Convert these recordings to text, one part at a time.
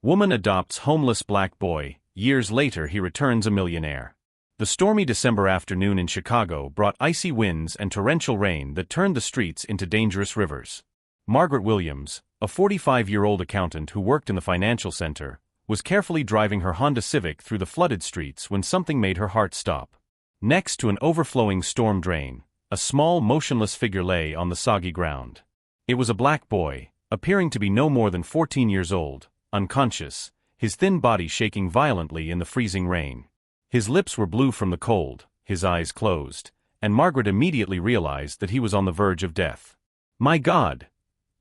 Woman adopts homeless black boy, years later he returns a millionaire. The stormy December afternoon in Chicago brought icy winds and torrential rain that turned the streets into dangerous rivers. Margaret Williams, a 45-year-old accountant who worked in the financial center, was carefully driving her Honda Civic through the flooded streets when something made her heart stop. Next to an overflowing storm drain, a small motionless figure lay on the soggy ground. It was a black boy, appearing to be no more than 14 years old, unconscious, his thin body shaking violently in the freezing rain. His lips were blue from the cold, his eyes closed, and Margaret immediately realized that he was on the verge of death. "My God!"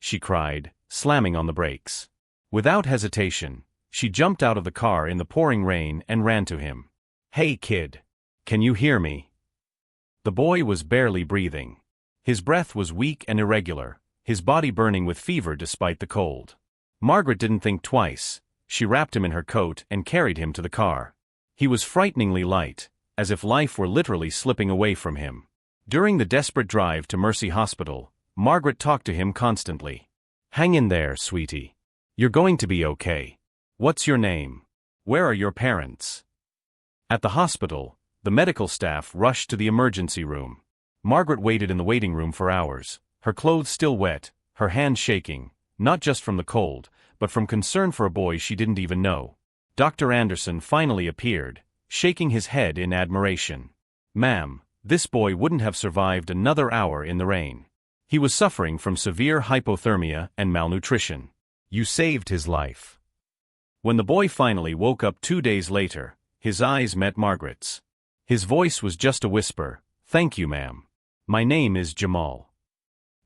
she cried, slamming on the brakes. Without hesitation, she jumped out of the car in the pouring rain and ran to him. "Hey kid! Can you hear me?" The boy was barely breathing. His breath was weak and irregular, his body burning with fever despite the cold. Margaret didn't think twice. She wrapped him in her coat and carried him to the car. He was frighteningly light, as if life were literally slipping away from him. During the desperate drive to Mercy Hospital, Margaret talked to him constantly. "Hang in there, sweetie. You're going to be okay. What's your name? Where are your parents?" At the hospital, the medical staff rushed to the emergency room. Margaret waited in the waiting room for hours, her clothes still wet, her hands shaking, not just from the cold, but from concern for a boy she didn't even know. Dr. Anderson finally appeared, shaking his head in admiration. "Ma'am, this boy wouldn't have survived another hour in the rain. He was suffering from severe hypothermia and malnutrition. You saved his life." When the boy finally woke up 2 days later, his eyes met Margaret's. His voice was just a whisper, "Thank you, ma'am. My name is Jamal."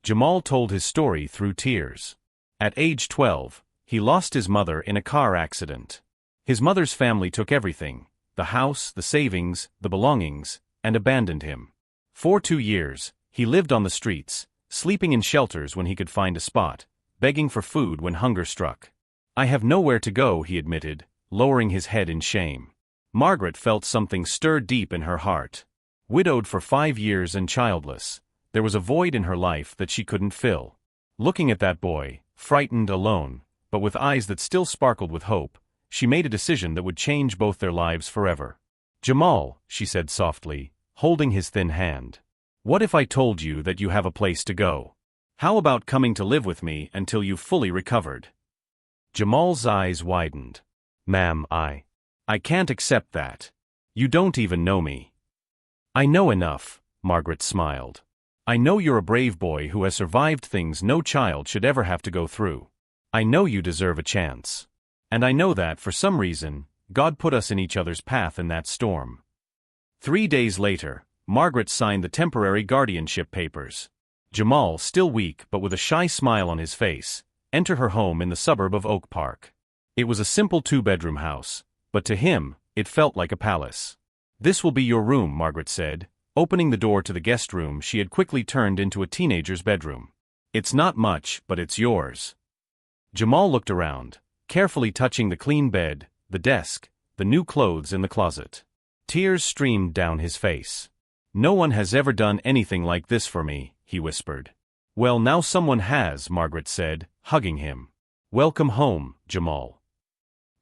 Jamal told his story through tears. At age 12, he lost his mother in a car accident. His mother's family took everything, the house, the savings, the belongings, and abandoned him. For 2 years, he lived on the streets, sleeping in shelters when he could find a spot, begging for food when hunger struck. "I have nowhere to go," he admitted, lowering his head in shame. Margaret felt something stir deep in her heart. Widowed for 5 years and childless, there was a void in her life that she couldn't fill. Looking at that boy, frightened, alone, but with eyes that still sparkled with hope, she made a decision that would change both their lives forever. "Jamal," she said softly, holding his thin hand. "What if I told you that you have a place to go? How about coming to live with me until you've fully recovered?" Jamal's eyes widened. "Ma'am, I can't accept that. You don't even know me." "I know enough," Margaret smiled. "I know you're a brave boy who has survived things no child should ever have to go through. I know you deserve a chance. And I know that, for some reason, God put us in each other's path in that storm." 3 days later, Margaret signed the temporary guardianship papers. Jamal, still weak but with a shy smile on his face, entered her home in the suburb of Oak Park. It was a simple 2-bedroom house, but to him, it felt like a palace. "This will be your room," Margaret said, opening the door to the guest room she had quickly turned into a teenager's bedroom. "It's not much, but it's yours." Jamal looked around, carefully touching the clean bed, the desk, the new clothes in the closet. Tears streamed down his face. "No one has ever done anything like this for me," he whispered. "Well, now someone has," Margaret said, hugging him. "Welcome home, Jamal."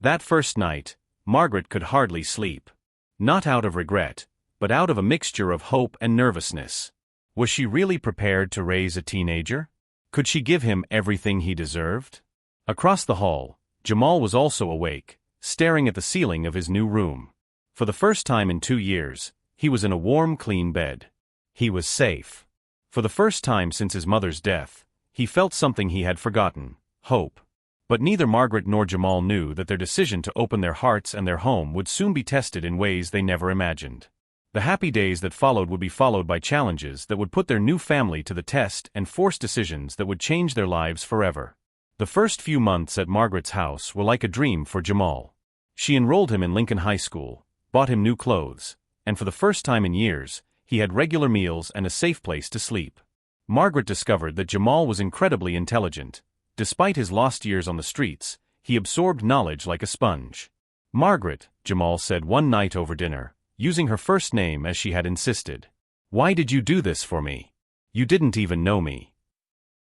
That first night, Margaret could hardly sleep. Not out of regret, but out of a mixture of hope and nervousness. Was she really prepared to raise a teenager? Could she give him everything he deserved? Across the hall, Jamal was also awake, staring at the ceiling of his new room. For the first time in 2 years, he was in a warm, clean bed. He was safe. For the first time since his mother's death, he felt something he had forgotten: hope. But neither Margaret nor Jamal knew that their decision to open their hearts and their home would soon be tested in ways they never imagined. The happy days that followed would be followed by challenges that would put their new family to the test and force decisions that would change their lives forever. The first few months at Margaret's house were like a dream for Jamal. She enrolled him in Lincoln High School, bought him new clothes, and for the first time in years, he had regular meals and a safe place to sleep. Margaret discovered that Jamal was incredibly intelligent. Despite his lost years on the streets, he absorbed knowledge like a sponge. "Margaret," Jamal said one night over dinner, using her first name as she had insisted. "Why did you do this for me? You didn't even know me."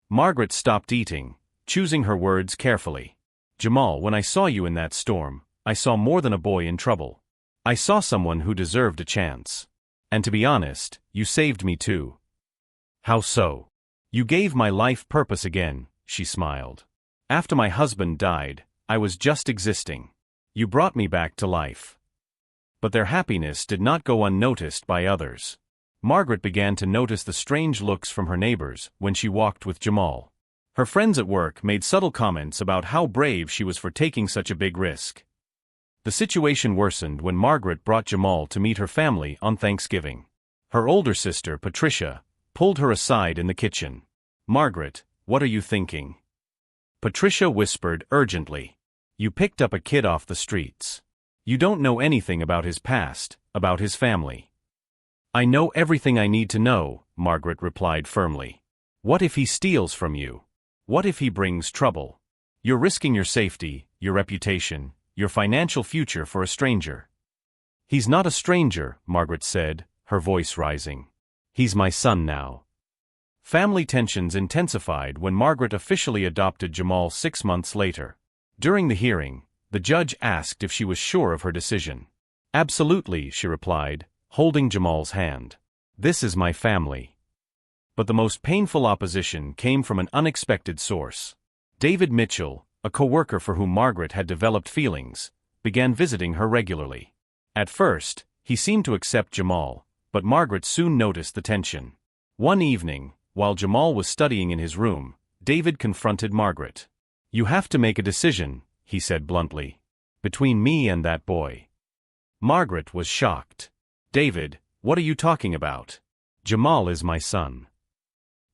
Margaret stopped eating, choosing her words carefully. Jamal, when I saw you in that storm, I saw more than a boy in trouble. I saw someone who deserved a chance. And to be honest, you saved me too. How so? You gave my life purpose again, she smiled. After my husband died, I was just existing. You brought me back to life. But their happiness did not go unnoticed by others. Margaret began to notice the strange looks from her neighbors when she walked with Jamal. Her friends at work made subtle comments about how brave she was for taking such a big risk. The situation worsened when Margaret brought Jamal to meet her family on Thanksgiving. Her older sister, Patricia, pulled her aside in the kitchen. "Margaret, what are you thinking?" Patricia whispered urgently. "You picked up a kid off the streets. You don't know anything about his past, about his family." "I know everything I need to know," Margaret replied firmly. "What if he steals from you? What if he brings trouble? You're risking your safety, your reputation, your financial future for a stranger." "He's not a stranger," Margaret said, her voice rising. "He's my son now." Family tensions intensified when Margaret officially adopted Jamal 6 months later. During the hearing, the judge asked if she was sure of her decision. "Absolutely," she replied, holding Jamal's hand. "This is my family." But the most painful opposition came from an unexpected source. David Mitchell, a co-worker for whom Margaret had developed feelings, began visiting her regularly. At first, he seemed to accept Jamal, but Margaret soon noticed the tension. One evening, while Jamal was studying in his room, David confronted Margaret. "You have to make a decision," he said bluntly, "between me and that boy." Margaret was shocked. "David, what are you talking about? Jamal is my son."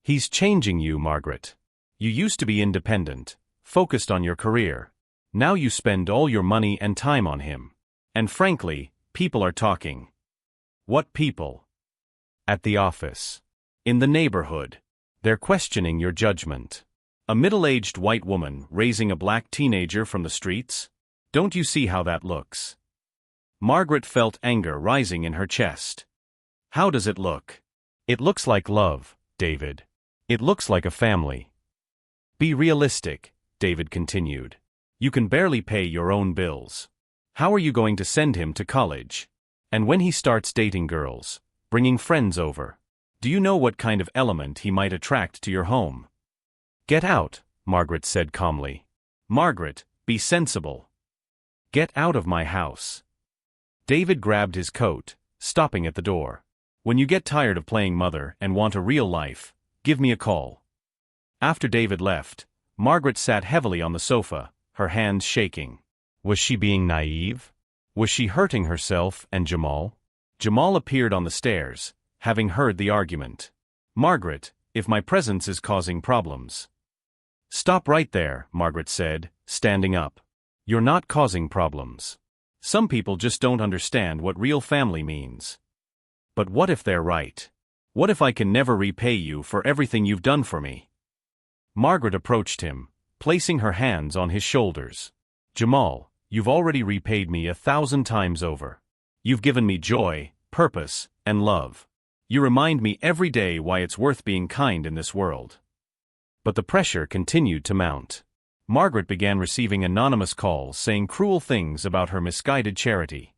"He's changing you, Margaret. You used to be independent, focused on your career. Now you spend all your money and time on him. And frankly, people are talking." "What people?" "At the office. In the neighborhood. They're questioning your judgment. A middle-aged white woman raising a black teenager from the streets? Don't you see how that looks?" Margaret felt anger rising in her chest. "How does it look?" "It looks like love, David. It looks like a family." "Be realistic," David continued. "You can barely pay your own bills. How are you going to send him to college? And when he starts dating girls, bringing friends over, do you know what kind of element he might attract to your home?" "Get out," Margaret said calmly. "Margaret, be sensible. Get out of my house." David grabbed his coat, stopping at the door. "When you get tired of playing mother and want a real life, give me a call." After David left, Margaret sat heavily on the sofa, her hands shaking. Was she being naive? Was she hurting herself and Jamal? Jamal appeared on the stairs, having heard the argument. "Margaret, if my presence is causing problems." "Stop right there," Margaret said, standing up. "You're not causing problems. Some people just don't understand what real family means." "But what if they're right? What if I can never repay you for everything you've done for me?" Margaret approached him, placing her hands on his shoulders. "Jamal, you've already repaid me 1,000 times over. You've given me joy, purpose, and love. You remind me every day why it's worth being kind in this world." But the pressure continued to mount. Margaret began receiving anonymous calls saying cruel things about her misguided charity.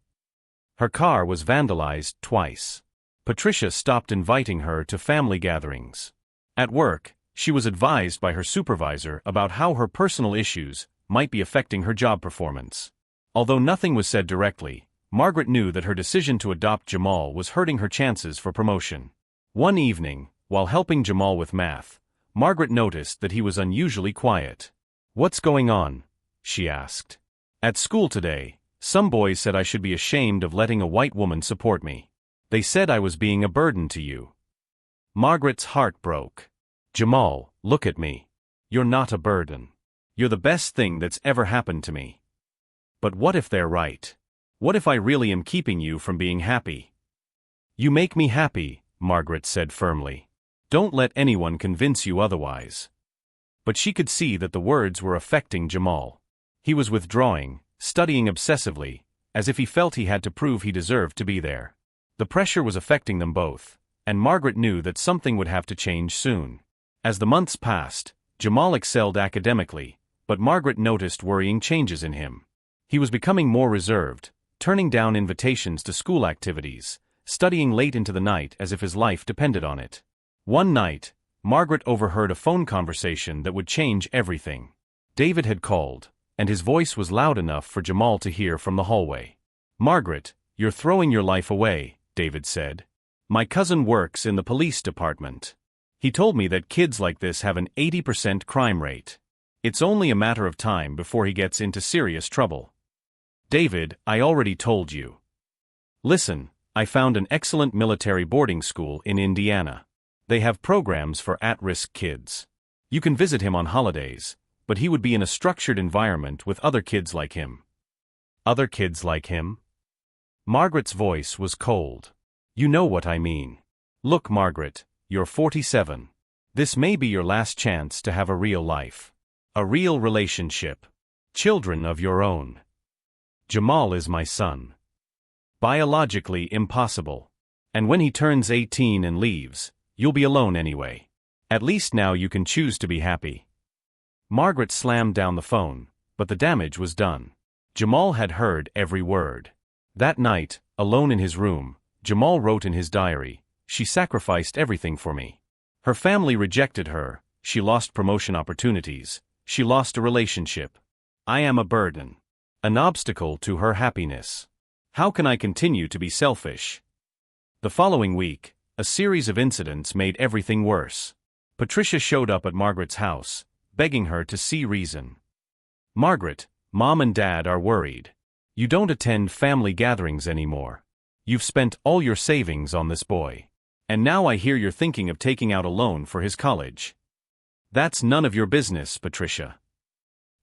Her car was vandalized twice. Patricia stopped inviting her to family gatherings. At work, she was advised by her supervisor about how her personal issues might be affecting her job performance. Although nothing was said directly, Margaret knew that her decision to adopt Jamal was hurting her chances for promotion. One evening, while helping Jamal with math, Margaret noticed that he was unusually quiet. "What's going on?" she asked. "At school today, some boys said I should be ashamed of letting a white woman support me. They said I was being a burden to you." Margaret's heart broke. "Jamal, look at me. You're not a burden. You're the best thing that's ever happened to me." "But what if they're right? What if I really am keeping you from being happy?" "You make me happy," Margaret said firmly. "Don't let anyone convince you otherwise." But she could see that the words were affecting Jamal. He was withdrawing, studying obsessively, as if he felt he had to prove he deserved to be there. The pressure was affecting them both, and Margaret knew that something would have to change soon. As the months passed, Jamal excelled academically, but Margaret noticed worrying changes in him. He was becoming more reserved, turning down invitations to school activities, studying late into the night as if his life depended on it. One night, Margaret overheard a phone conversation that would change everything. David had called, and his voice was loud enough for Jamal to hear from the hallway. "Margaret, you're throwing your life away," David said. "My cousin works in the police department. He told me that kids like this have an 80% crime rate. It's only a matter of time before he gets into serious trouble." "David, I already told you. Listen, I found an excellent military boarding school in Indiana. They have programs for at-risk kids. You can visit him on holidays, but he would be in a structured environment with other kids like him." "Other kids like him?" Margaret's voice was cold. "You know what I mean. Look, Margaret, you're 47. This may be your last chance to have a real life. A real relationship. Children of your own. Jamal is my son. Biologically impossible. And when he turns 18 and leaves, you'll be alone anyway. At least now you can choose to be happy." Margaret slammed down the phone, but the damage was done. Jamal had heard every word. That night, alone in his room, Jamal wrote in his diary, "She sacrificed everything for me. Her family rejected her, she lost promotion opportunities, she lost a relationship. I am a burden. An obstacle to her happiness. How can I continue to be selfish?" The following week, a series of incidents made everything worse. Patricia showed up at Margaret's house, begging her to see reason. "Margaret, Mom and Dad are worried. You don't attend family gatherings anymore. You've spent all your savings on this boy. And now I hear you're thinking of taking out a loan for his college. That's none of your business, Patricia."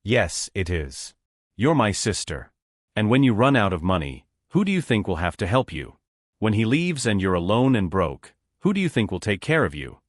"Yes, it is. You're my sister. And when you run out of money, who do you think will have to help you? When he leaves and you're alone and broke, who do you think will take care of you?"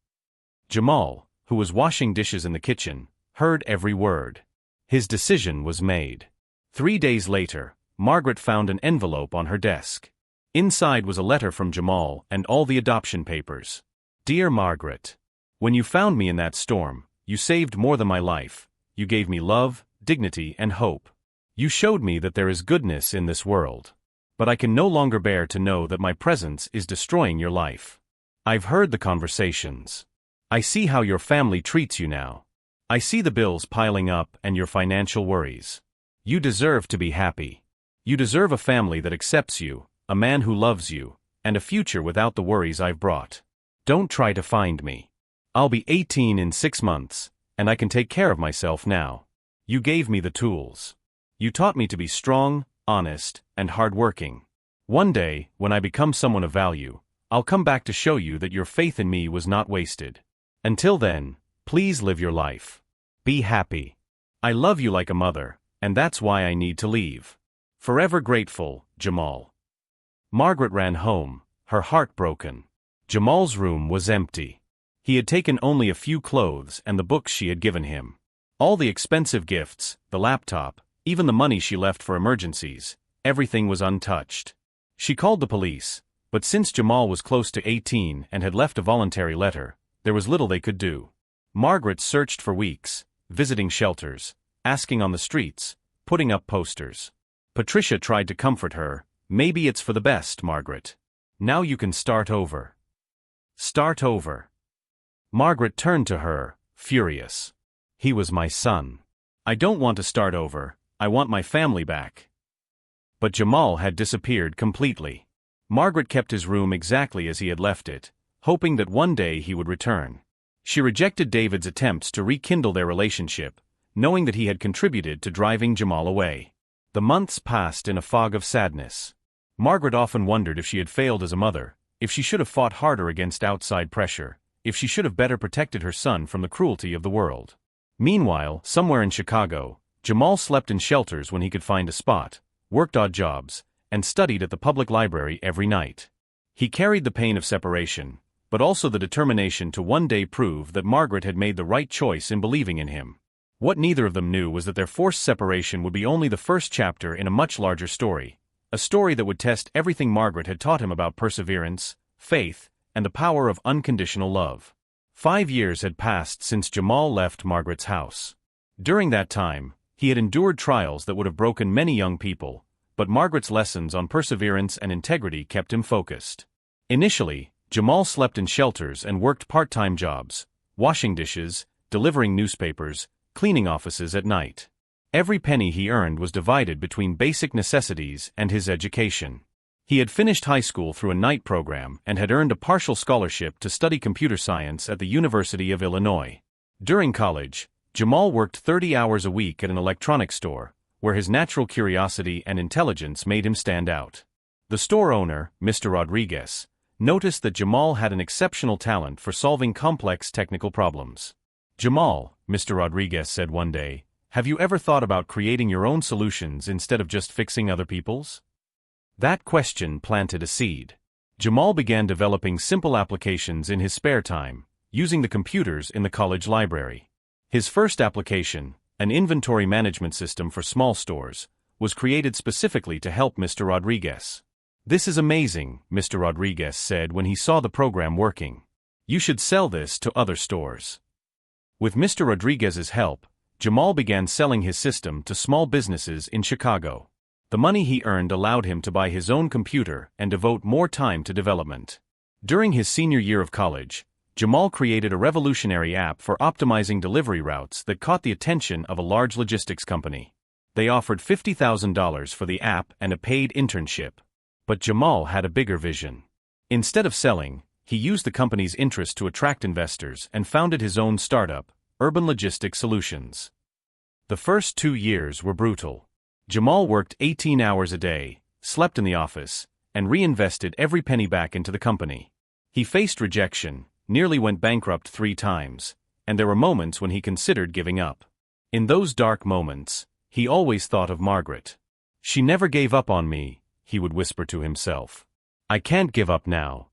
Jamal, who was washing dishes in the kitchen, heard every word. His decision was made. 3 days later, Margaret found an envelope on her desk. Inside was a letter from Jamal and all the adoption papers. "Dear Margaret, when you found me in that storm, you saved more than my life. You gave me love, dignity, and hope. You showed me that there is goodness in this world. But I can no longer bear to know that my presence is destroying your life. I've heard the conversations. I see how your family treats you now. I see the bills piling up and your financial worries. You deserve to be happy. You deserve a family that accepts you, a man who loves you, and a future without the worries I've brought. Don't try to find me. I'll be 18 in 6 months, and I can take care of myself now. You gave me the tools. You taught me to be strong, honest, and hardworking. One day, when I become someone of value, I'll come back to show you that your faith in me was not wasted. Until then, please live your life. Be happy. I love you like a mother, and that's why I need to leave. Forever grateful, Jamal." Margaret ran home, her heart broken. Jamal's room was empty. He had taken only a few clothes and the books she had given him. All the expensive gifts, the laptop, even the money she left for emergencies, everything was untouched. She called the police, but since Jamal was close to 18 and had left a voluntary letter, there was little they could do. Margaret searched for weeks, visiting shelters, asking on the streets, putting up posters. Patricia tried to comfort her. "Maybe it's for the best, Margaret. Now you can start over." Start over. Margaret turned to her, furious. "He was my son. I don't want to start over, I want my family back." But Jamal had disappeared completely. Margaret kept his room exactly as he had left it, hoping that one day he would return. She rejected David's attempts to rekindle their relationship, knowing that he had contributed to driving Jamal away. The months passed in a fog of sadness. Margaret often wondered if she had failed as a mother, if she should have fought harder against outside pressure, if she should have better protected her son from the cruelty of the world. Meanwhile, somewhere in Chicago, Jamal slept in shelters when he could find a spot, worked odd jobs, and studied at the public library every night. He carried the pain of separation, but also the determination to one day prove that Margaret had made the right choice in believing in him. What neither of them knew was that their forced separation would be only the first chapter in a much larger story, a story that would test everything Margaret had taught him about perseverance, faith, and the power of unconditional love. 5 years had passed since Jamal left Margaret's house. During that time, he had endured trials that would have broken many young people, but Margaret's lessons on perseverance and integrity kept him focused. Initially, Jamal slept in shelters and worked part-time jobs, washing dishes, delivering newspapers, cleaning offices at night. Every penny he earned was divided between basic necessities and his education. He had finished high school through a night program and had earned a partial scholarship to study computer science at the University of Illinois. During college, Jamal worked 30 hours a week at an electronics store, where his natural curiosity and intelligence made him stand out. The store owner, Mr. Rodriguez, noticed that Jamal had an exceptional talent for solving complex technical problems. "Jamal," Mr. Rodriguez said one day, "have you ever thought about creating your own solutions instead of just fixing other people's?" That question planted a seed. Jamal began developing simple applications in his spare time, using the computers in the college library. His first application, an inventory management system for small stores, was created specifically to help Mr. Rodriguez. "This is amazing," Mr. Rodriguez said when he saw the program working. "You should sell this to other stores." With Mr. Rodriguez's help, Jamal began selling his system to small businesses in Chicago. The money he earned allowed him to buy his own computer and devote more time to development. During his senior year of college, Jamal created a revolutionary app for optimizing delivery routes that caught the attention of a large logistics company. They offered $50,000 for the app and a paid internship. But Jamal had a bigger vision. Instead of selling, he used the company's interest to attract investors and founded his own startup, Urban Logistics Solutions. The first 2 years were brutal. Jamal worked 18 hours a day, slept in the office, and reinvested every penny back into the company. He faced rejection, nearly went bankrupt 3 times, and there were moments when he considered giving up. In those dark moments, he always thought of Margaret. "She never gave up on me," he would whisper to himself. "I can't give up now."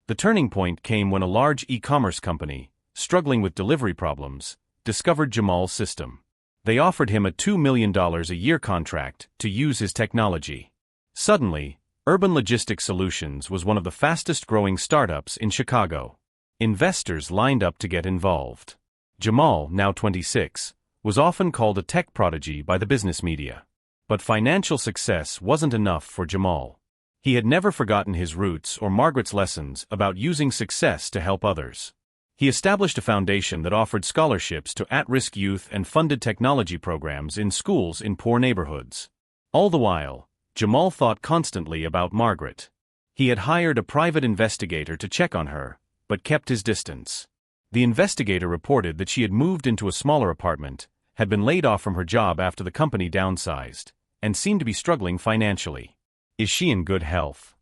The turning point came when a large e-commerce company, struggling with delivery problems, discovered Jamal's system. They offered him a $2 million a year contract to use his technology. Suddenly, Urban Logistics Solutions was one of the fastest-growing startups in Chicago. Investors lined up to get involved. Jamal, now 26, was often called a tech prodigy by the business media. But financial success wasn't enough for Jamal. He had never forgotten his roots or Margaret's lessons about using success to help others. He established a foundation that offered scholarships to at-risk youth and funded technology programs in schools in poor neighborhoods. All the while, Jamal thought constantly about Margaret. He had hired a private investigator to check on her, but kept his distance. The investigator reported that she had moved into a smaller apartment, had been laid off from her job after the company downsized, and seemed to be struggling financially. "Is she in good health?"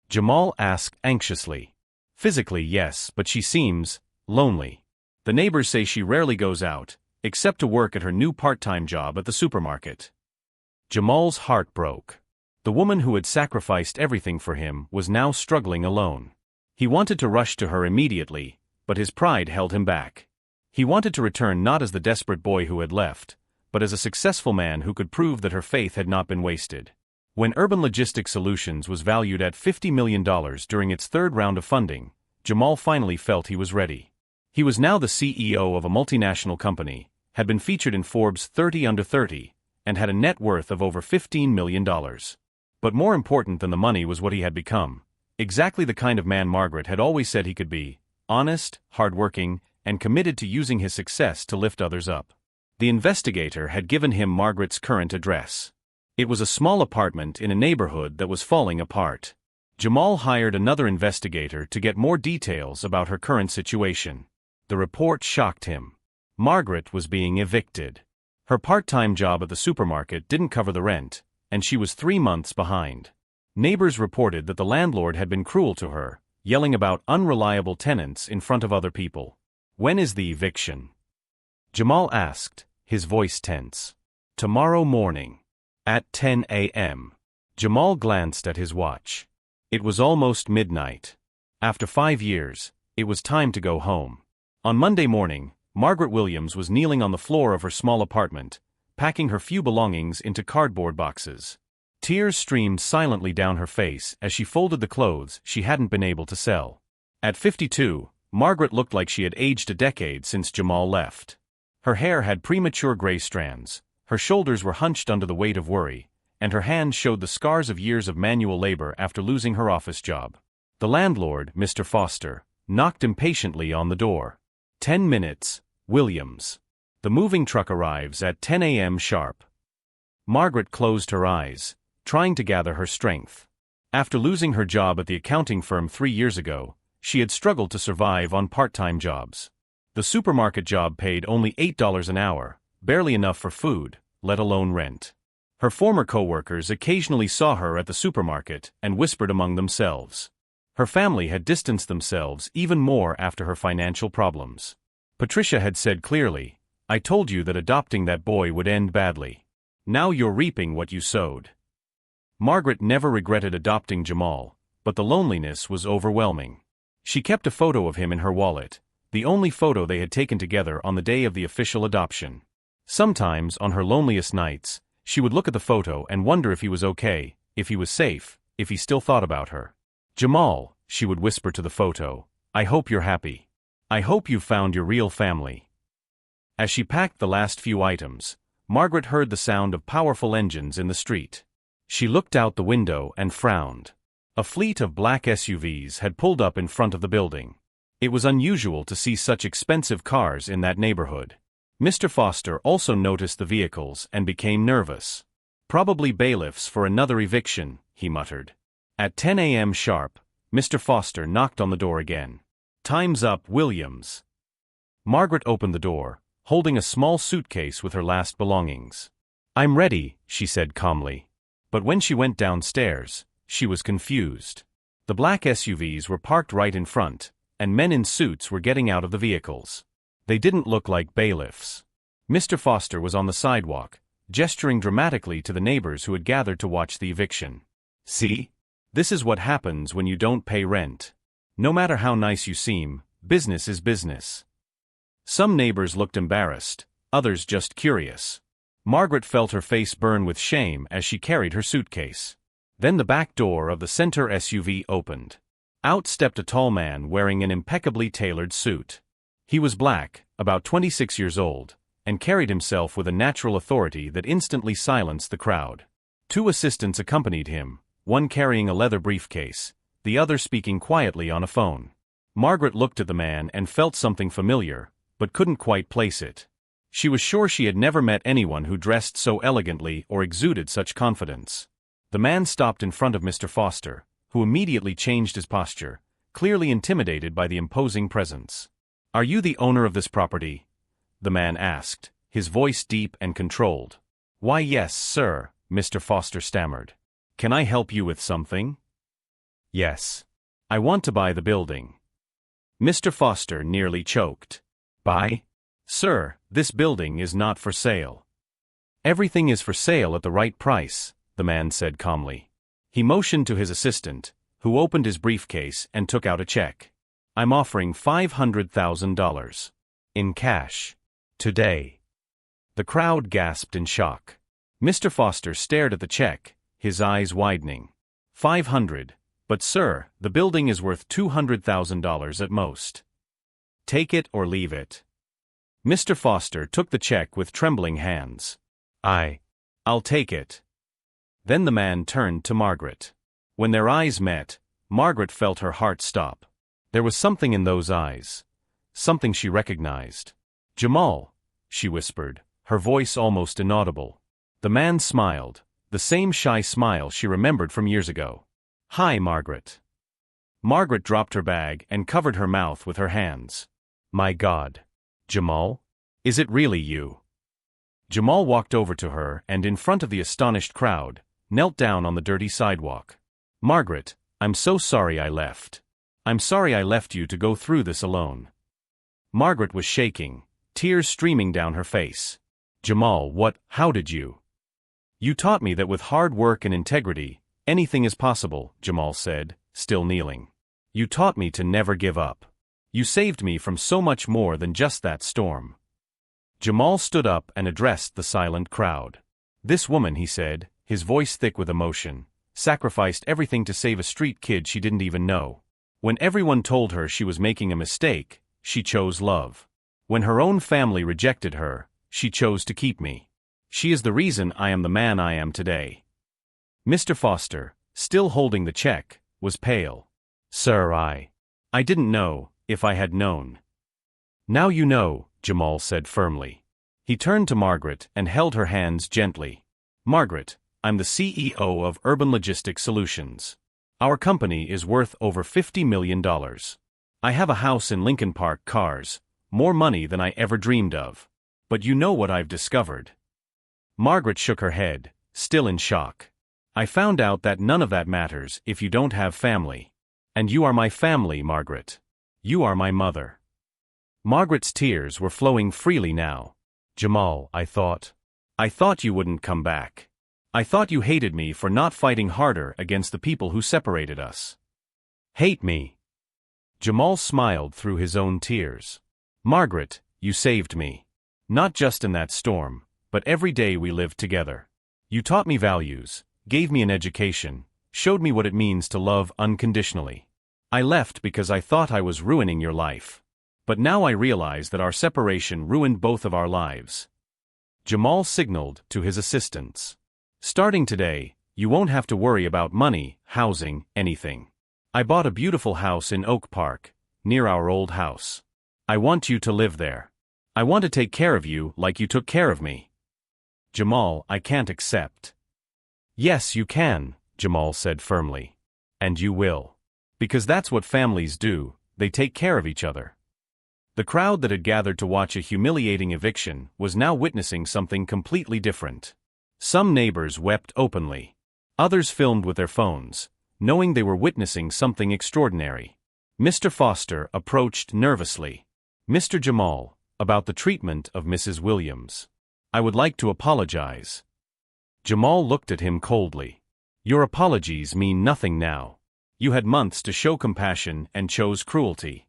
Jamal asked anxiously. "Physically, yes, but she seems lonely. The neighbors say she rarely goes out, except to work at her new part-time job at the supermarket." Jamal's heart broke. The woman who had sacrificed everything for him was now struggling alone. He wanted to rush to her immediately, but his pride held him back. He wanted to return not as the desperate boy who had left, but as a successful man who could prove that her faith had not been wasted. When Urban Logistics Solutions was valued at $50 million during its third round of funding, Jamal finally felt he was ready. He was now the CEO of a multinational company, had been featured in Forbes 30 Under 30, and had a net worth of over $15 million. But more important than the money was what he had become. Exactly the kind of man Margaret had always said he could be: honest, hardworking, and committed to using his success to lift others up. The investigator had given him Margaret's current address. It was a small apartment in a neighborhood that was falling apart. Jamal hired another investigator to get more details about her current situation. The report shocked him. Margaret was being evicted. Her part-time job at the supermarket didn't cover the rent, and she was 3 months behind. Neighbors reported that the landlord had been cruel to her, yelling about unreliable tenants in front of other people. "When is the eviction?" Jamal asked, his voice tense. "Tomorrow morning. At 10 a.m. Jamal glanced at his watch. It was almost midnight. After 5 years, it was time to go home. On Monday morning, Margaret Williams was kneeling on the floor of her small apartment, packing her few belongings into cardboard boxes. Tears streamed silently down her face as she folded the clothes she hadn't been able to sell. At 52, Margaret looked like she had aged a decade since Jamal left. Her hair had premature gray strands, her shoulders were hunched under the weight of worry, and her hands showed the scars of years of manual labor after losing her office job. The landlord, Mr. Foster, knocked impatiently on the door. 10 minutes, Williams. The moving truck arrives at 10 a.m. sharp. Margaret closed her eyes, trying to gather her strength. After losing her job at the accounting firm 3 years ago, she had struggled to survive on part-time jobs. The supermarket job paid only $8 an hour, barely enough for food, let alone rent. Her former co-workers occasionally saw her at the supermarket and whispered among themselves. Her family had distanced themselves even more after her financial problems. Patricia had said clearly, "I told you that adopting that boy would end badly. Now you're reaping what you sowed." Margaret never regretted adopting Jamal, but the loneliness was overwhelming. She kept a photo of him in her wallet, the only photo they had taken together on the day of the official adoption. Sometimes, on her loneliest nights, she would look at the photo and wonder if he was okay, if he was safe, if he still thought about her. "Jamal," she would whisper to the photo, "I hope you're happy. I hope you found your real family." As she packed the last few items, Margaret heard the sound of powerful engines in the street. She looked out the window and frowned. A fleet of black SUVs had pulled up in front of the building. It was unusual to see such expensive cars in that neighborhood. Mr. Foster also noticed the vehicles and became nervous. "Probably bailiffs for another eviction," he muttered. At 10 a.m. sharp, Mr. Foster knocked on the door again. "Time's up, Williams." Margaret opened the door, holding a small suitcase with her last belongings. "I'm ready," she said calmly. But when she went downstairs, she was confused. The black SUVs were parked right in front, and men in suits were getting out of the vehicles. They didn't look like bailiffs. Mr. Foster was on the sidewalk, gesturing dramatically to the neighbors who had gathered to watch the eviction. "See? This is what happens when you don't pay rent. No matter how nice you seem, business is business." Some neighbors looked embarrassed, others just curious. Margaret felt her face burn with shame as she carried her suitcase. Then the back door of the center SUV opened. Out stepped a tall man wearing an impeccably tailored suit. He was black, about 26 years old, and carried himself with a natural authority that instantly silenced the crowd. 2 assistants accompanied him, one carrying a leather briefcase, the other speaking quietly on a phone. Margaret looked at the man and felt something familiar, but couldn't quite place it. She was sure she had never met anyone who dressed so elegantly or exuded such confidence. The man stopped in front of Mr. Foster, who immediately changed his posture, clearly intimidated by the imposing presence. "Are you the owner of this property?" the man asked, his voice deep and controlled. "Why, yes, sir," Mr. Foster stammered. "Can I help you with something?" "Yes. I want to buy the building." Mr. Foster nearly choked. "Buy? Sir, this building is not for sale." "Everything is for sale at the right price," the man said calmly. He motioned to his assistant, who opened his briefcase and took out a check. "I'm offering $500,000. In cash. Today." The crowd gasped in shock. Mr. Foster stared at the check, his eyes widening. 500, but sir, the building is worth $200,000 at most. Take it or leave it." Mr. Foster took the check with trembling hands. I'll take it." Then the man turned to Margaret. When their eyes met, Margaret felt her heart stop. There was something in those eyes. Something she recognized. "Jamal," she whispered, her voice almost inaudible. The man smiled, the same shy smile she remembered from years ago. "Hi, Margaret." Margaret dropped her bag and covered her mouth with her hands. "My God. Jamal? Is it really you?" Jamal walked over to her and, in front of the astonished crowd, knelt down on the dirty sidewalk. "Margaret, I'm so sorry I left. I'm sorry I left you to go through this alone." Margaret was shaking, tears streaming down her face. "Jamal, how did you?" "You taught me that with hard work and integrity, anything is possible," Jamal said, still kneeling. "You taught me to never give up. You saved me from so much more than just that storm." Jamal stood up and addressed the silent crowd. "This woman," he said, his voice thick with emotion, "sacrificed everything to save a street kid she didn't even know. When everyone told her she was making a mistake, she chose love. When her own family rejected her, she chose to keep me. She is the reason I am the man I am today. Mr. Foster, still holding the check, was pale. Sir, I didn't know, if I had known. Now you know, Jamal said firmly. He turned to Margaret and held her hands gently. Margaret, I'm the CEO of Urban Logistics Solutions. Our company is worth over $50 million. I have a house in Lincoln Park, cars, more money than I ever dreamed of. But you know what I've discovered? Margaret shook her head, still in shock. I found out that none of that matters if you don't have family. And you are my family, Margaret. You are my mother. Margaret's tears were flowing freely now. Jamal, I thought you wouldn't come back. I thought you hated me for not fighting harder against the people who separated us. Hate me? Jamal smiled through his own tears. Margaret, you saved me. Not just in that storm, but every day we lived together. You taught me values, gave me an education, showed me what it means to love unconditionally. I left because I thought I was ruining your life. But now I realize that our separation ruined both of our lives. Jamal signaled to his assistants. Starting today, you won't have to worry about money, housing, anything. I bought a beautiful house in Oak Park, near our old house. I want you to live there. I want to take care of you like you took care of me. Jamal, I can't accept. Yes, you can, Jamal said firmly. And you will. Because that's what families do, they take care of each other. The crowd that had gathered to watch a humiliating eviction was now witnessing something completely different. Some neighbors wept openly. Others filmed with their phones, knowing they were witnessing something extraordinary. Mr. Foster approached nervously. Mr. Jamal, about the treatment of Mrs. Williams. I would like to apologize. Jamal looked at him coldly. Your apologies mean nothing now. You had months to show compassion and chose cruelty.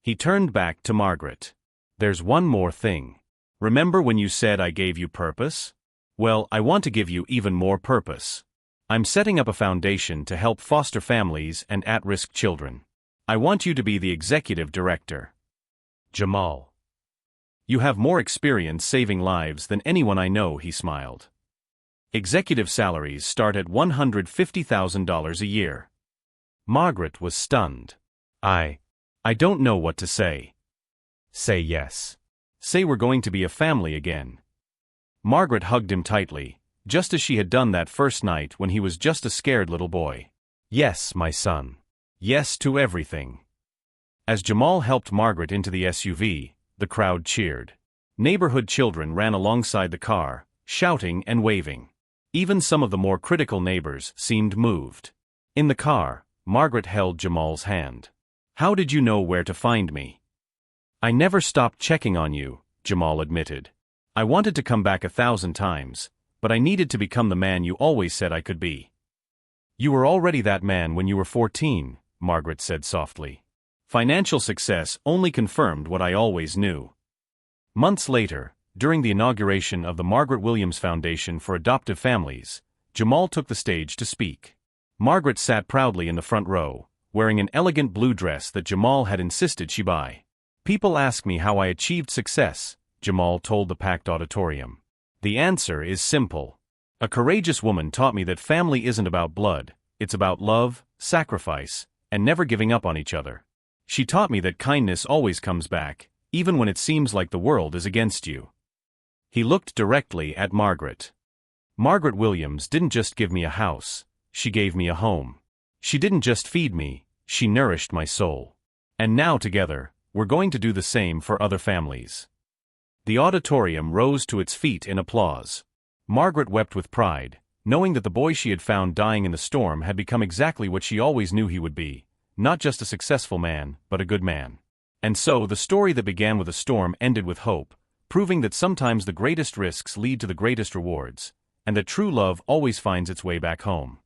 He turned back to Margaret. There's one more thing. Remember when you said I gave you purpose? Well, I want to give you even more purpose. I'm setting up a foundation to help foster families and at-risk children. I want you to be the executive director. Jamal. You have more experience saving lives than anyone I know, he smiled. Executive salaries start at $150,000 a year. Margaret was stunned. I don't know what to say. Say yes. Say we're going to be a family again. Margaret hugged him tightly, just as she had done that first night when he was just a scared little boy. Yes, my son. Yes to everything. As Jamal helped Margaret into the SUV, the crowd cheered. Neighborhood children ran alongside the car, shouting and waving. Even some of the more critical neighbors seemed moved. In the car, Margaret held Jamal's hand. How did you know where to find me? I never stopped checking on you, Jamal admitted. I wanted to come back 1,000 times, but I needed to become the man you always said I could be. You were already that man when you were 14, Margaret said softly. Financial success only confirmed what I always knew. Months later, during the inauguration of the Margaret Williams Foundation for Adoptive Families, Jamal took the stage to speak. Margaret sat proudly in the front row, wearing an elegant blue dress that Jamal had insisted she buy. People ask me how I achieved success, Jamal told the packed auditorium. The answer is simple. A courageous woman taught me that family isn't about blood, it's about love, sacrifice, and never giving up on each other. She taught me that kindness always comes back, even when it seems like the world is against you. He looked directly at Margaret. Margaret Williams didn't just give me a house, she gave me a home. She didn't just feed me, she nourished my soul. And now together, we're going to do the same for other families. The auditorium rose to its feet in applause. Margaret wept with pride, knowing that the boy she had found dying in the storm had become exactly what she always knew he would be, not just a successful man, but a good man. And so the story that began with a storm ended with hope, proving that sometimes the greatest risks lead to the greatest rewards, and that true love always finds its way back home.